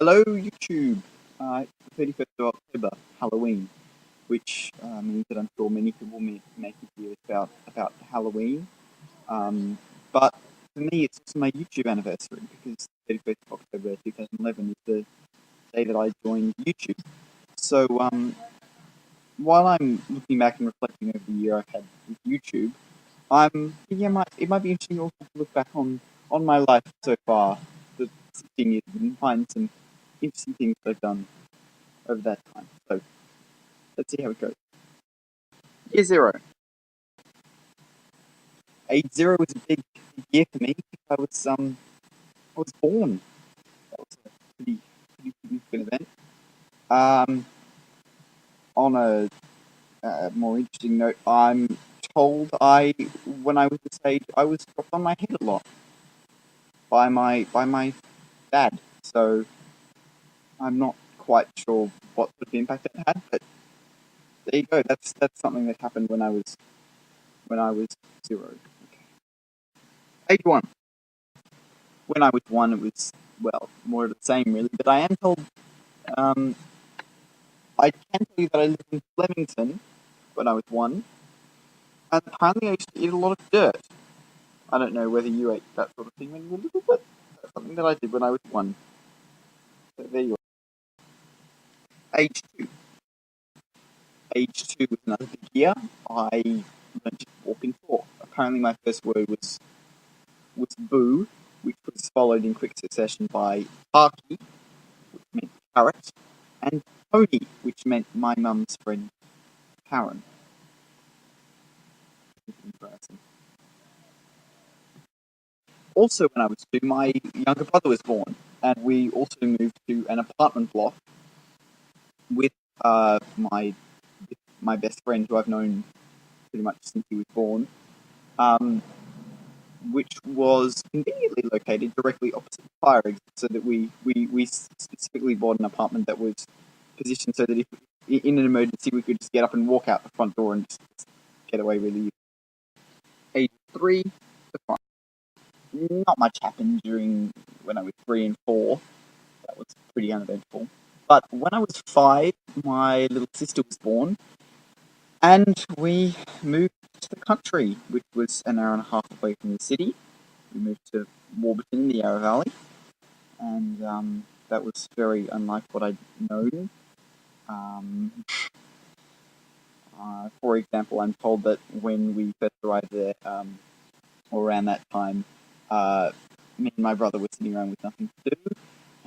Hello, YouTube. It's the 31st of October, Halloween, which means that I'm sure many people may make a video about Halloween. But for me, it's also my YouTube anniversary because 31st of October 2011 is the day that I joined YouTube. So while I'm looking back and reflecting over the year I've had with YouTube, I'm thinking it might be interesting also to look back on my life so far, the 16 years, and find some interesting things that I've done over that time. So let's see how it goes. Year zero. Age zero was a big year for me. I was born. That was a pretty significant event. Um, on a more interesting note, I'm told when I was this age, I was dropped on my head a lot by my dad. So I'm not quite sure what sort of impact it had, but there you go. That's something that happened when I was zero. Okay. Age one. When I was one, it was, well, more of the same, really. But I am told, um, I can tell you that I lived in Flemington when I was one, and apparently I used to eat a lot of dirt. I don't know whether you ate that sort of thing when you were little, but that's something that I did when I was one. So there you are. Age two. Age two was another big year. I learned to walk and talk. Apparently my first word was boo, which was followed in quick succession by parky, which meant carrot, and pony, which meant my mum's friend Karen. Embarrassing. Also, when I was two, my younger brother was born, and we also moved to an apartment block with my best friend, who I've known pretty much since he was born, um, which was conveniently located directly opposite the fire exit, so that we specifically bought an apartment that was positioned so that if in an emergency we could just get up and walk out the front door and just get away really easily. Age three to five. Not much happened during when I was 3 and 4. That was pretty uneventful. But when I was 5, my little sister was born, and we moved to the country, which was an hour and a half away from the city. We moved to Warburton in the Yarra Valley, and that was very unlike what I'd known. Um, for example, I'm told that when we first arrived there, or around that time, me and my brother were sitting around with nothing to do,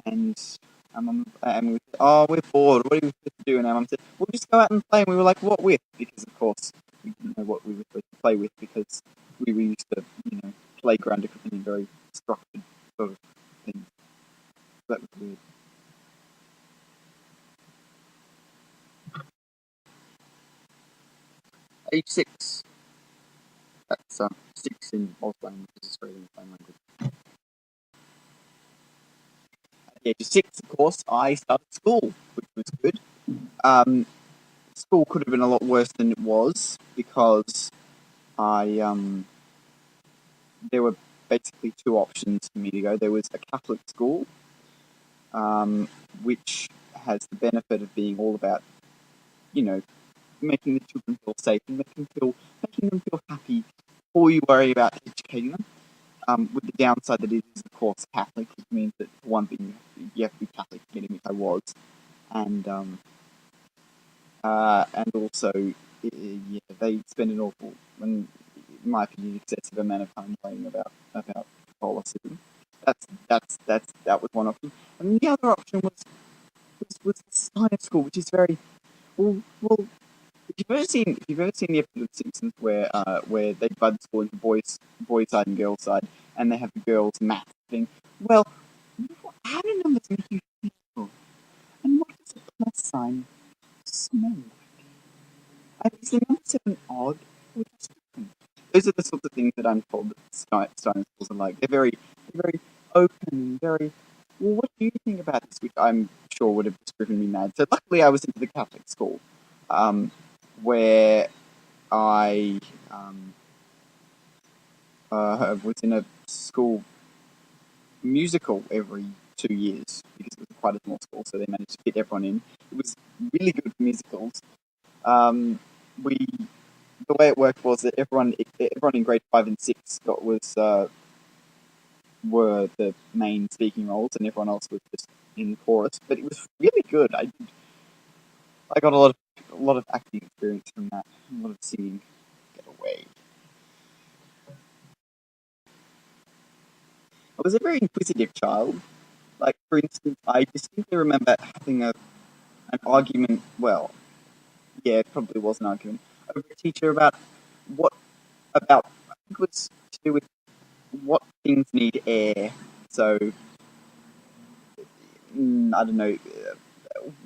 and and we said, "Oh, we're bored. What are we supposed to do?" And our mum said, "We'll just go out and play." And we were like, "What with?" Because of course we didn't know what we were supposed to play with, because we were used to, playground equipment and very structured sort of things. That was weird. Age 6. That's 6 in Auslan, which is Australian Sign Language. At the age of 6, of course, I started school, which was good. Um, School could have been a lot worse than it was, because I there were basically two options for me to go. There was a Catholic school, which has the benefit of being all about, you know, making the children feel safe and making them feel happy before you worry about educating them. With the downside that it is, of course, Catholic, which means that, for one thing, you have to be Catholic to get in, which I was, and also, yeah, they spend an awful, in my opinion, excessive amount of time worrying about Catholicism. That was one option, and the other option was the science school, which is very well. If you've ever seen the episode of Simpsons where they divide the school into boys side and girls side, and they have the girls math thing, well, how do numbers make you feel? And what does a plus sign smell like? And is the number 7 odd or just different? Those are the sorts of things that I'm told that Steiner schools are like. They're very open, very. Well, what do you think about this? Which I'm sure would have just driven me mad. So luckily, I was into the Catholic school, where I was in a school musical every 2 years, because it was quite a small school, so they managed to fit everyone in. It was really good for musicals. Um, we the way it worked was that everyone in grade 5 and 6 were the main speaking roles, and everyone else was just in chorus. But it was really good. I got a lot of acting experience from that. A lot of singing. Get away. I was a very inquisitive child. Like, for instance, I distinctly remember having an argument. Well, yeah, it probably was an argument over a teacher what about I think it was to do with what things need air. So I don't know.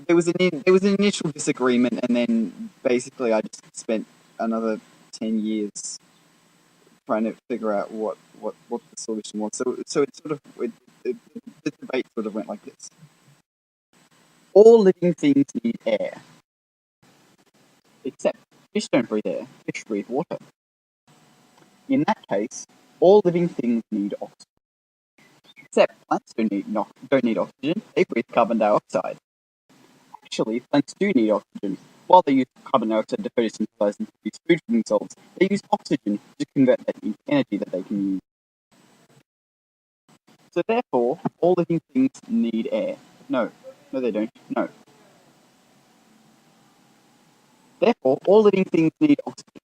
There was an initial disagreement, and then basically I just spent another 10 years trying to figure out what the solution was. So it sort of the debate sort of went like this: all living things need air, except fish don't breathe air. Fish breathe water. In that case, all living things need oxygen. Except plants don't need oxygen. They breathe carbon dioxide. Actually, plants do need oxygen. While they use carbon dioxide to photosynthesize and produce food for themselves, they use oxygen to convert that into energy that they can use. So therefore, all living things need air. No, they don't. No. Therefore, all living things need oxygen.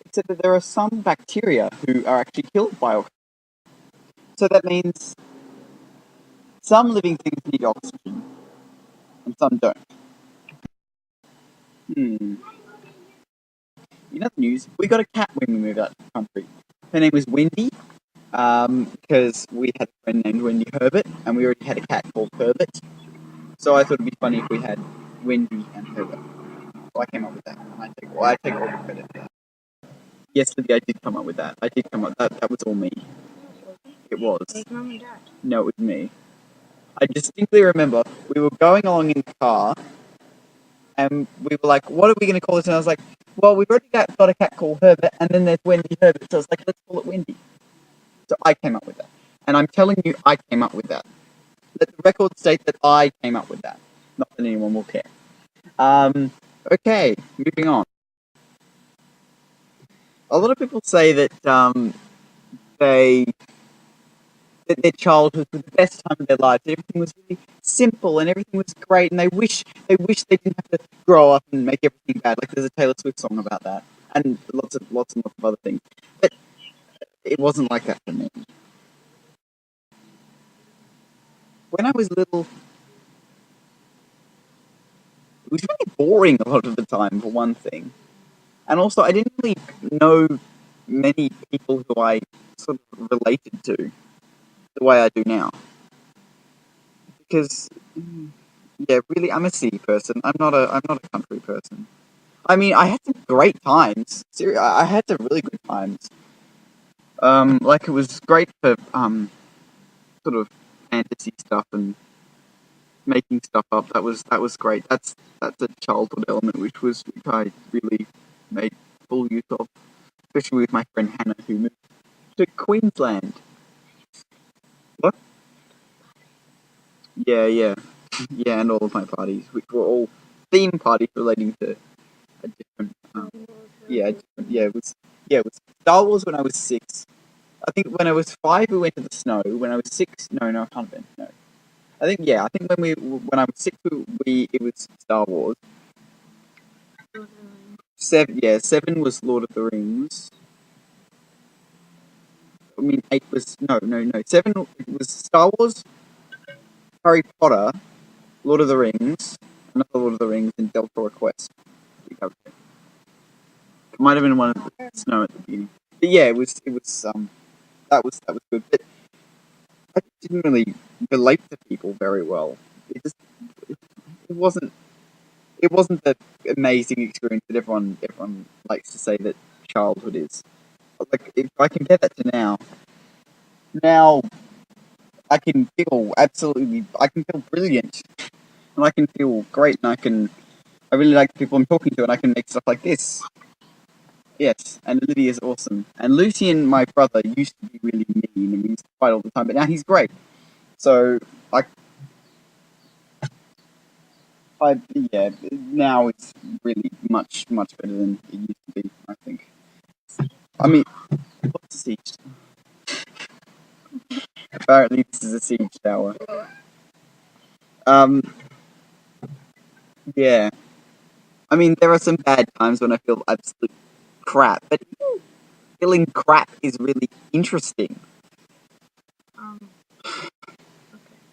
Except that there are some bacteria who are actually killed by oxygen. So that means some living things need oxygen, and some don't. In other news, we got a cat when we moved out to the country. Her name was Wendy, because we had a friend named Wendy Herbert, and we already had a cat called Herbert. So I thought it'd be funny if we had Wendy and Herbert. So I came up with that. And I take all the credit for that. Yes, Libby, I did come up with that. I did come up. That was all me. It was. Like Mum and Dad. No, it was me. I distinctly remember we were going along in the car, and we were like, "What are we going to call this?" And I was like, "Well, we've already got a cat called Herbert, and then there's Wendy Herbert." So I was like, "Let's call it Wendy." So I came up with that, and I'm telling you, I came up with that. Let the record state that I came up with that. Not that anyone will care. Okay, moving on. A lot of people say that their childhood was the best time of their lives. Everything was really simple and everything was great, and they wish they didn't have to grow up and make everything bad. Like there's a Taylor Swift song about that, and lots of other things. But it wasn't like that for me. When I was little, it was really boring a lot of the time, for one thing. And also, I didn't really know many people who I sort of related to the way I do now. Because, yeah, really, I'm a city person. I'm not a country person. I mean, I had some great times. Seriously, I had some really good times. Like it was great for sort of fantasy stuff and making stuff up. That was great. That's a childhood element which I really made full use of, especially with my friend Hannah who moved to Queensland. What? Yeah, and all of my parties, which were all theme parties relating to a different. It was Star Wars when I was 6. I think when I was 5 we went to the snow. When I was 6, no, I can't have been. No. I think when I was 6 it was Star Wars. 7 was Lord of the Rings. I mean 8 was no. 7 was Star Wars, Harry Potter, Lord of the Rings, another Lord of the Rings, and Delta Quest. It might have been one of the snow at the beginning. But yeah, it was that was good. But I didn't really relate to people very well. It wasn't the amazing experience that everyone likes to say that childhood is. Like if I compare that to now I can feel brilliant, and I can feel great, and I really like the people I'm talking to, and I can make stuff like this. Yes, and Olivia is awesome. And Lucian, my brother, used to be really mean, and we used to fight all the time, but now he's great. So Yeah, now it's really much better than it used to be, I think. I mean, what's a siege? Apparently this is a siege tower. Um, yeah. I mean, there are some bad times when I feel absolute crap, but feeling crap is really interesting.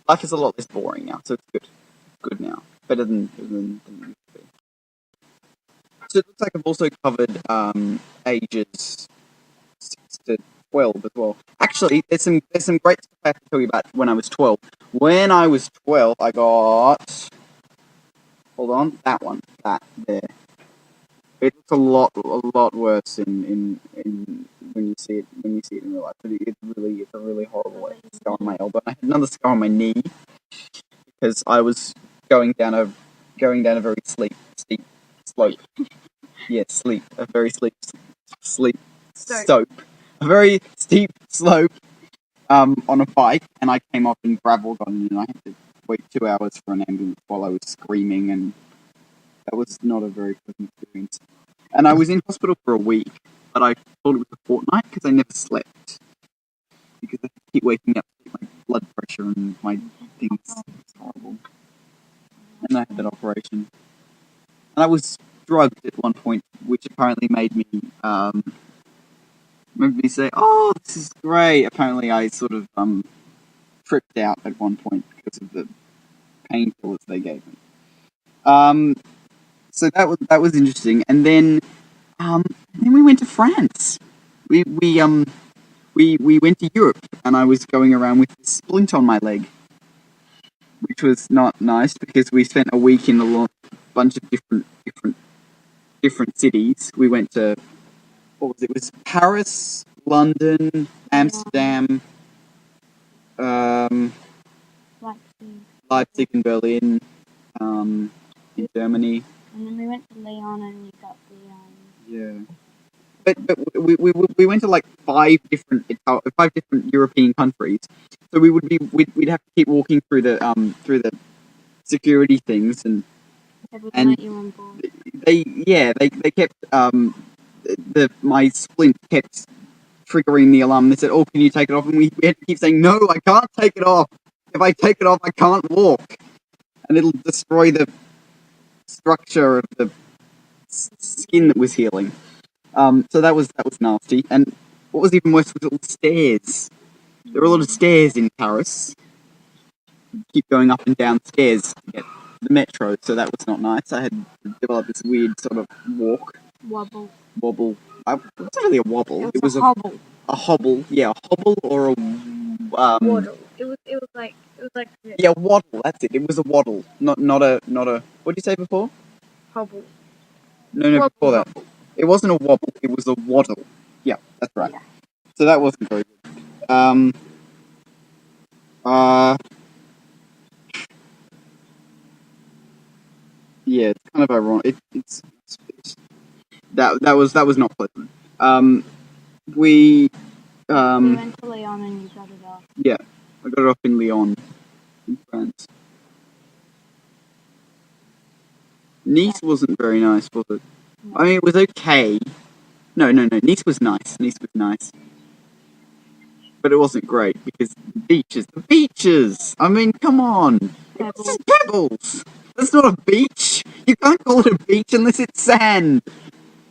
Life is a lot less boring now, so it's good. Good now. Better than it used to be. So it looks like I've also covered ages 6 to 12 as well. Actually, there's some great stuff I have to tell you about when I was 12. When I was 12, I got, hold on, that there. It looks a lot worse in when you see it in real life. It's a really horrible scar on my elbow. I had another scar on my knee because I was going down a very steep slope. Yes, a very steep slope, a very steep slope on a bike, and I came off and gravel got in, and I had to wait 2 hours for an ambulance while I was screaming, and that was not a very pleasant experience. And I was in hospital for a week, but I thought it was a fortnight because I never slept because I keep waking up with my blood pressure and my things. It's horrible. And I had that operation, and I was drugged at one point, which apparently made me say, "Oh, this is great." Apparently, I sort of tripped out at one point because of the painkillers they gave me. So that was interesting, and then we went to France. We went to Europe, and I was going around with a splint on my leg, which was not nice because we spent a week in a bunch of different cities. We went to, what was it? It was Paris, London, Amsterdam, Leipzig and Berlin, in Germany. And then we went to Leon and we got the Yeah. But we went to like five different European countries, so we'd have to keep walking through the security things, and let you on board. they kept my splint kept triggering the alarm. They said, "Oh, can you take it off?" And we had to keep saying, "No, I can't take it off. If I take it off, I can't walk, and it'll destroy the structure of the skin that was healing." So that was nasty. And what was even worse was all the stairs. There were a lot of stairs in Paris. You keep going up and down stairs to get the metro, so that was not nice. I had developed this weird sort of Wobble. It wasn't really a wobble. It was a hobble. A hobble, yeah, a hobble or a waddle. It was like yeah, waddle. That's it. It was a waddle, not a. What did you say before? Hobble. No, wobble, before that. Wobble. It wasn't a wobble. It was a waddle. Yeah, that's right. Yeah. So that wasn't very good. Yeah, it's kind of ironic. It's that was not pleasant. We We went to Leon and you got it off. Yeah, I got it off in Lyon, in France. Nice wasn't very nice, was it? No. I mean, it was okay. No. Nice was nice. But it wasn't great because the beaches. I mean, come on. It was just pebbles. That's not a beach. You can't call it a beach unless it's sand.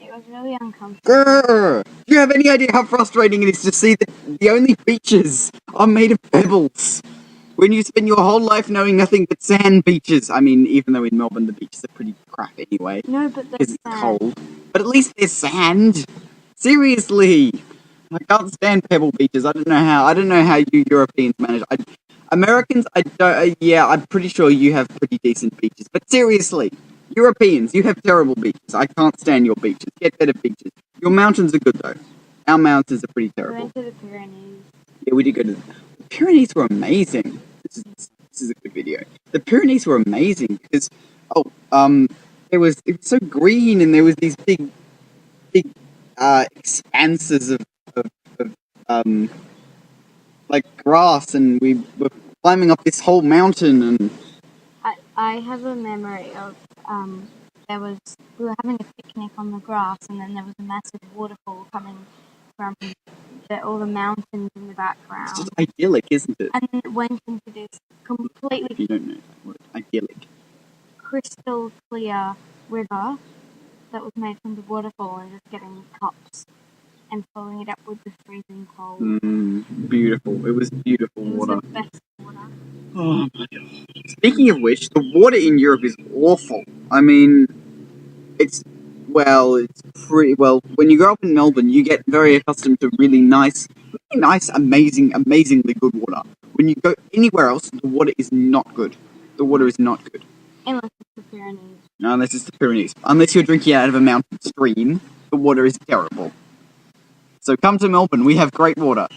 It was really uncomfortable. Grr. Do you have any idea how frustrating it is to see that the only beaches are made of pebbles? When you spend your whole life knowing nothing but sand beaches. I mean, even though in Melbourne the beaches are pretty crap anyway. No, but because it's cold. But at least there's sand. Seriously. I can't stand pebble beaches. I don't know how you Europeans manage. Americans, I'm pretty sure you have pretty decent beaches. But seriously, Europeans, you have terrible beaches. I can't stand your beaches. Get better beaches. Your mountains are good though. Our mountains are pretty terrible. We went to the Pyrenees. Yeah, we did go to the Pyrenees. Were amazing. This is a good video. The Pyrenees were amazing because it was so green, and there was these big expanses of like grass, and we were climbing up this whole mountain, and I have a memory of we were having a picnic on the grass, and then there was a massive waterfall coming from all the mountains in the It's background, just idyllic, isn't it? and then it went into this If completely you don't know that word, idyllic. crystal clear river that was made from the waterfall, and just getting tops and filling it up with the freezing cold. Beautiful. It was beautiful It was water. the best water. Oh my god. Speaking of which, the water in Europe is awful. I mean, it's pretty well. When you grow up in Melbourne, you get very accustomed to really nice, amazingly good water. When you go anywhere else, the water is not good. The water is not good. Unless it's the Pyrenees. Unless it's the Pyrenees. Unless you're drinking out of a mountain stream, the water is terrible. So come to Melbourne. We have great water.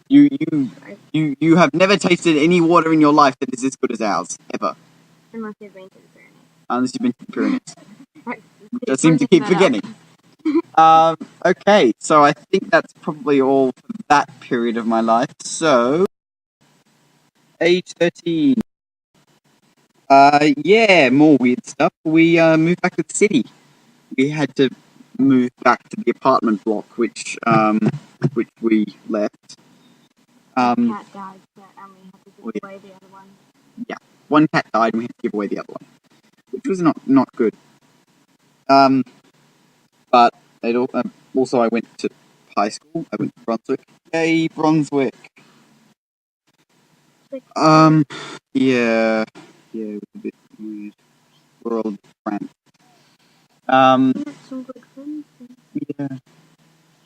You have never tasted any water in your life that is as good as ours, ever. Unless you've been to the Pyrenees. Unless you've been to the Pyrenees. Right. Which I seem to keep forgetting. Okay, so I think that's probably all for that period of my life. So, age 13. Yeah, more weird stuff. We moved back to the city. We had to move back to the apartment block, which we left. The cat died, and we had to give away the other one. Yeah, one cat died, and we had to give away the other one, which was not good. But it also I went to high school. I went to Brunswick. Yay, Brunswick. Yeah, it was a bit weird. We're all friends. Some good friends. Yeah.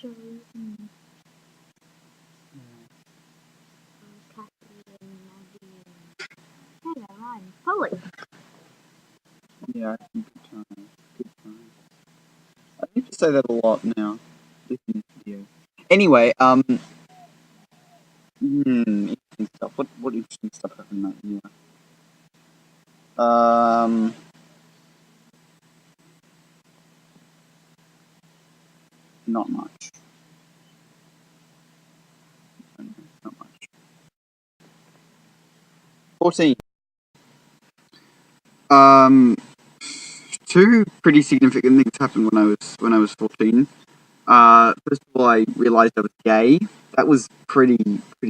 Joey and Kathy and Maggie. Hey, that rhymes. Polly. Yeah, good times. Good times. I need to say that a lot now. This video. Anyway, interesting stuff. What interesting stuff happened that year? Not much. Not much. 14. Two pretty significant things happened when I was 14. First of all, I realized I was gay. That was pretty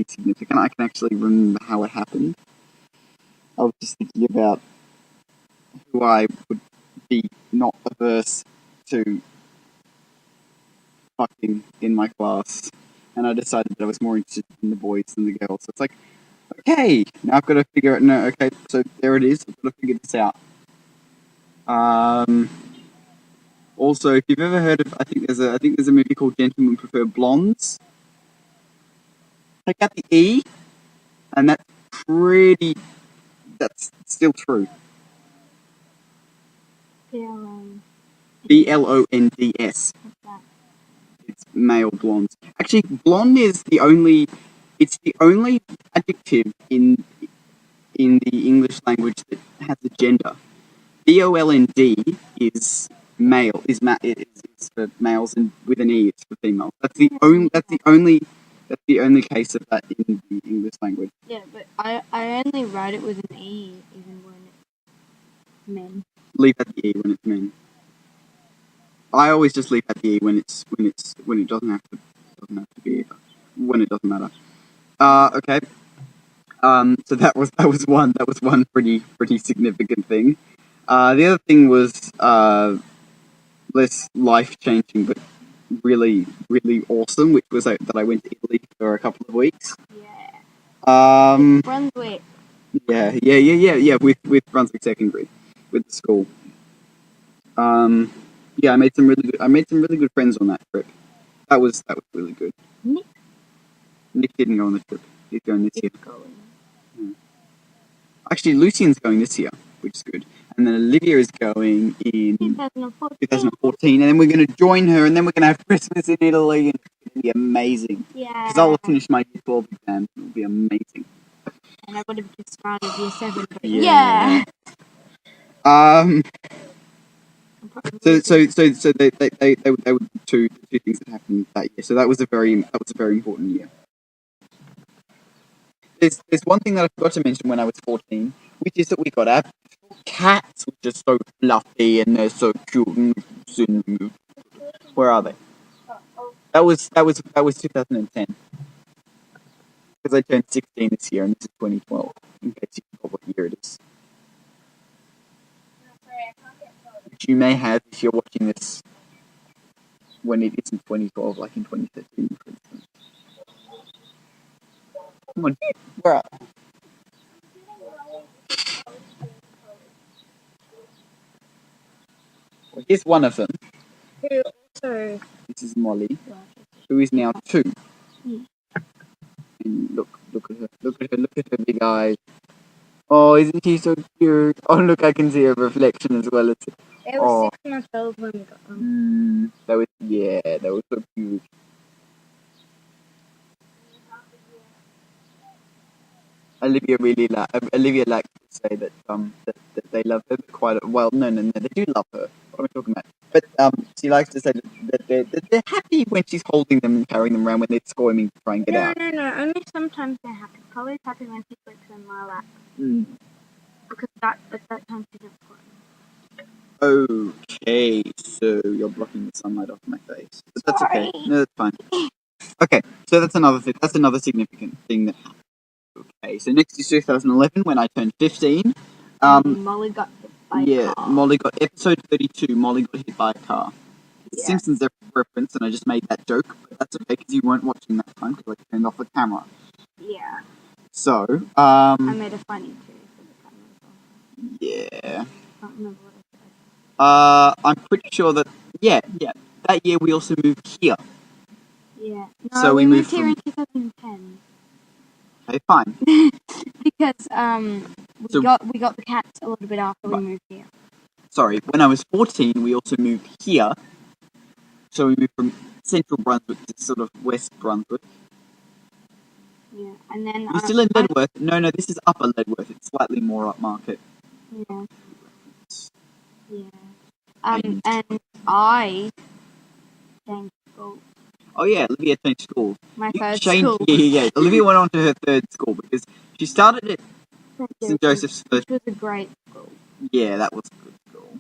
significant. I can actually remember how it happened. I was just thinking about who I would be not averse to fucking in my class, and I decided that I was more interested in the boys than the girls. So it's like, okay, now I've got to figure it. No, okay, so there it is. I've got to figure this out. Also, if you've ever heard of, I think there's a movie called Gentlemen Prefer Blondes. Take out the E, and that's still true. BLONDS. What's that? It's male blondes. Actually, blonde is the only adjective in the English language that has a gender. BOLND is male, is for males, and with an E it's for females. That's the only case of that in the English language. Yeah, but I only write it with an E, even when it's men. Leave out the E when it's men. I always just leave out the E when it doesn't have to be either. When it doesn't matter. Okay. So that was one pretty significant thing. The other thing was less life changing, but really awesome, which was that I went to Italy for a couple of weeks. Yeah. Brunswick. Yeah. With Brunswick Secondary, with the school. Yeah, I made some really good friends on that trip. That was really good. Nick didn't go on the trip. He's going this year. Actually, Lucian's going this year, which is good. And then Olivia is going in 2014, and then we're going to join her, and then we're going to have Christmas in Italy, and it's going to be amazing. Yeah. Because I'll finish my year 12 exam. It'll be amazing. And I would have just started year 7. But yeah. So they were two things that happened that year. So that was a very important year. There's one thing that I forgot to mention when I was 14. which is that we got our cats, which are so fluffy and they're so cute. Where are they? That was 2010 because I turned 16 this year, and this is 2012. In case you forgot what year it is, which you may have if you're watching this when it isn't 2012, like in 2013, for instance. Come on, where are they? Well, here's one of them. Who also This is Molly, who is now 2. Mm. And look at her, look at her big eyes. Oh, isn't she so cute? Oh, look, I can see her reflection as well. It was 6 months old when we got them. That was so cute. Olivia likes to say that that they love her quite well. No, they do love her. What am I talking about? But she likes to say that they're happy when she's holding them and carrying them around when they're squirming to try and get out. No. Only sometimes they're happy. Chloe's happy when she sleeps in my lap. Because at that time she doesn't sleep. Okay, so you're blocking the sunlight off my face. But that's okay. Sorry. No, that's fine. Okay, so that's another thing. That's another significant thing that happened. Okay, so next is 2011 when I turned 15. Molly got hit by a car. Molly got episode 32. Molly got hit by a car. It's Yeah. Simpsons reference, and I just made that joke, but that's okay because you weren't watching that time because I turned off the camera. Yeah. So, I made a funny too for the camera as well. yeah. I can't remember what I said. I'm pretty sure that that year we also moved here. Yeah. No, So we we moved moved here in 2010 Okay, fine. because we got the cats a little bit after we Right. moved here. Sorry, when I was 14, we also moved here. So we moved from Central Brunswick to sort of West Brunswick. Yeah, and then You're still in Ledworth. No, this is Upper Ledworth. It's slightly more upmarket. Yeah. Yeah. And- And I changed school. Oh yeah, Olivia changed schools. My You third changed- school. Yeah. Olivia went on to her third school because she started at St. Joseph's Which first. was a great school. Yeah, that was a good school.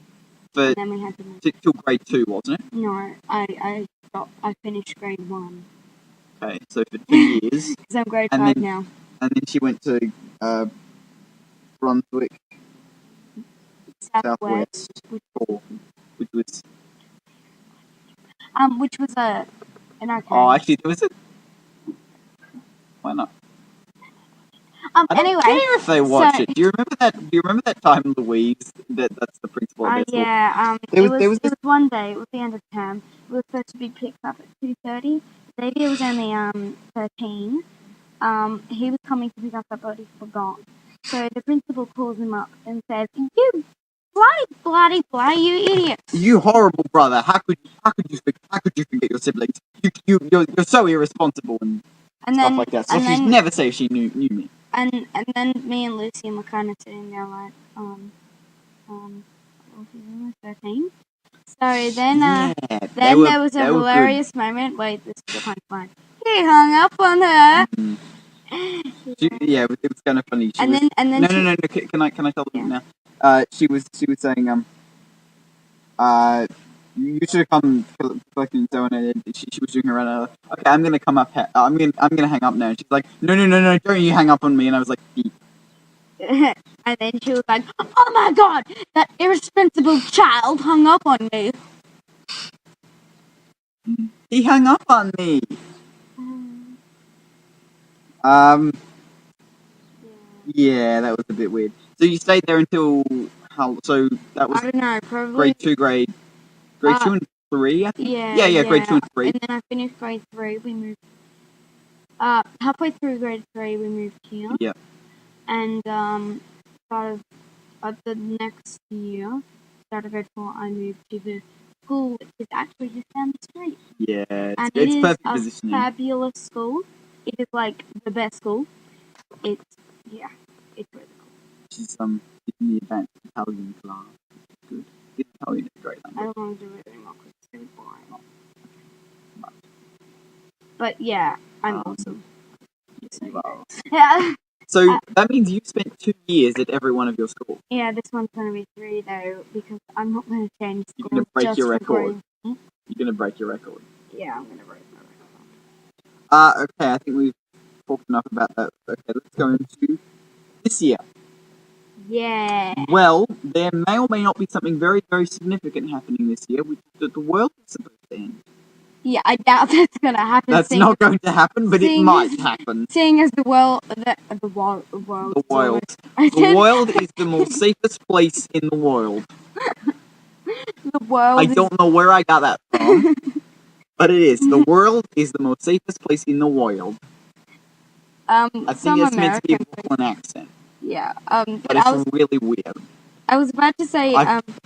But And then we had to move. till grade 2, wasn't it? No, I stopped. I finished grade 1. Okay, so for 2 years. Because I'm grade And 5 then- now. And then she went to Brunswick Southwest, which was Which was an okay. oh, actually there was a why not? I don't Anyway, care if they watch so- it. Do you remember that time, Louise? That's the principal of their school. Yeah. There It was was one day. It was the end of term. We were supposed to be picked up at 2:30. Xavier was only 13. He was coming to pick us up, but he forgot. So the principal calls him up and says, "You bloody, you idiot!" You horrible brother! How could you forget your siblings? You're so irresponsible and And stuff then, like that. So and she'd then, never say she knew me. and then me and Lucy were kind of sitting there like, what was he, 13? So then, Yeah, then there was a hilarious moment. Wait, this is the punchline. He hung up on her. Mm. Yeah, it was kind of funny. She And was, then no. she- Can I tell them Yeah. now? She was saying you should have come fucking so and she was doing her run. Okay, I'm gonna come up. I'm gonna hang up now. And she's like, no, don't you hang up on me. And I was like, beep. And then she was like, "Oh my god, that irresponsible child hung up on me." He hung up on me. Yeah, that was a bit weird. So you stayed there until how? So that was I don't know, probably. grade 2, grade 2 and 3. I think. Yeah, grade 2 and 3. And then I finished grade 3. We moved. Halfway through grade 3, we moved here. Yeah. And start of the next year, start of grade 4, I moved to the school, which is actually just down the street. Yeah, And it's it is perfect a positioning. fabulous school. It is like the best school. It's really cool. She's in the advanced Italian class. Good. Italian is a great I language. don't want to do it anymore because it's really boring. But yeah, I'm awesome. Yes, you are. Yeah. So that means you spent 2 years at every one of your schools. Yeah, this one's going to be 3 though, because I'm not going to change You're schools gonna break just your for record. grade. You're going to break your record. Yeah, I'm going to break my record. Okay, I think we've talked enough about that. Okay, let's go into this year. Yeah. Well, there may or may not be something very, very significant happening this year, which is that the world is supposed to end. Yeah, I doubt that's going to happen. That's not going to happen, but it might happen. Seeing as the world. The world is the most safest place in the world. The world. I don't know where I got that from, but it is. The world is the most safest place in the world. I think it's meant to be a Brooklyn accent. Yeah. But it's really weird. I was about to say.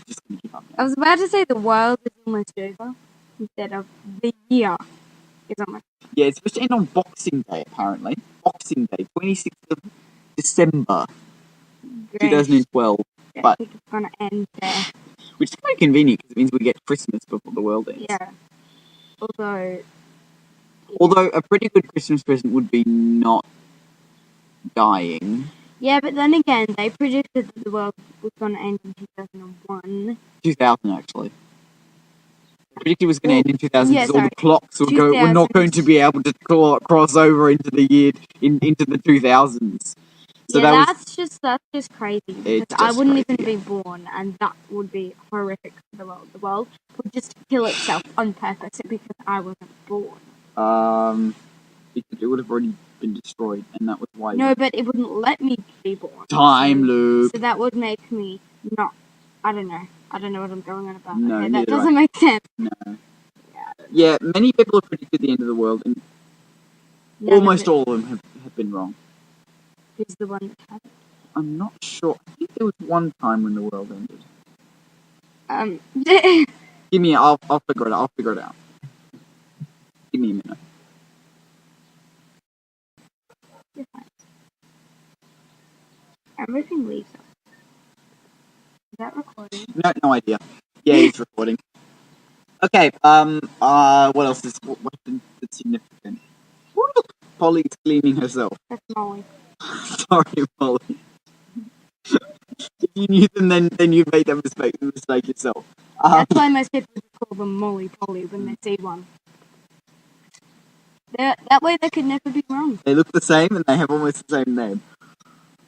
Just gonna keep up now. I was about to say the world is almost over instead of the year is almost. Yeah, it's supposed to end on Boxing Day, apparently. Boxing Day, 26th of December, 2012. I think it's gonna end there. Which is kind of convenient because it means we get Christmas before the world ends. Yeah. Although a pretty good Christmas present would be not dying. Yeah, but then again, they predicted that the world was gonna end in 2001. 2000, actually. They predicted it was going to end in 2000 because all the clocks were not going to be able to cross over into the 2000s. So yeah, that's just crazy. Because I wouldn't even be born, and that would be horrific for the world. The world would just kill itself on purpose because I wasn't born. Because it would have already been destroyed, and that was why. No, but it wouldn't let me be born. Time loop. So that would make me not. I don't know. I don't know what I'm going on about. No, okay, that doesn't make sense. No. Yeah, many people have predicted the end of the world, and almost all of them have been wrong. Who's the one that had it? I'm not sure. I think there was one time when the world ended. Give me. I'll figure it out. I'll figure it out. Give me a minute. You're fine. Everything leaves us. Is that recording? No idea. Yeah, it's recording. Okay. What else is what's significant? Oh, look, Polly's cleaning herself. That's Molly. Sorry, Molly. If you knew them, then you'd make that mistake yourself. That's why most people call them Molly Polly when they see one. That way they could never be wrong. They look the same and they have almost the same name.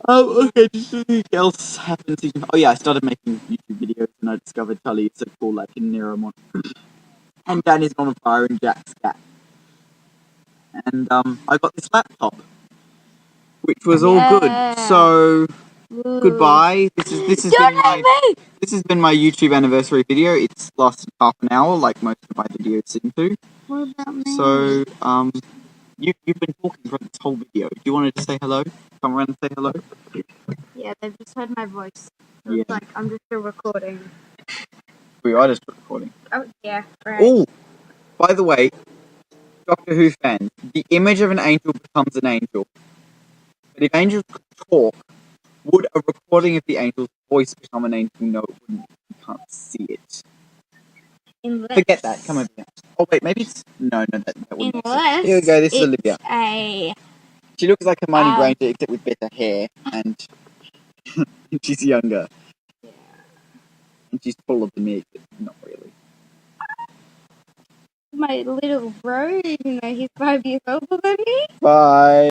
Oh, okay, just anything else happened to you? Oh yeah, I started making YouTube videos and I discovered Tully is so cool, like in Neuromon. And Dan is on fire in Jack's cat. And I got this laptop, which was all good. So goodbye. This has been my YouTube anniversary video. It's lasted half an hour, like most of my videos seem to. What about me? So you've been talking for this whole video. Do you want to just say hello? Come around and say hello. Yeah, they've just heard my voice. So it's like I'm just still recording. We are just recording. Oh yeah. Right. Oh, by the way, Doctor Who fans, the image of an angel becomes an angel. But if angels could talk, would a recording of the angel's voice become an angel? No, it wouldn't. You can't see it. Forget that. Come over here. Oh wait, maybe it's that wouldn't. Here we go. This is Olivia. She looks like Hermione Granger except with better hair, and she's younger. Yeah. And she's taller than me, but not really. My little bro, even though he's 5 years older than me. Bye.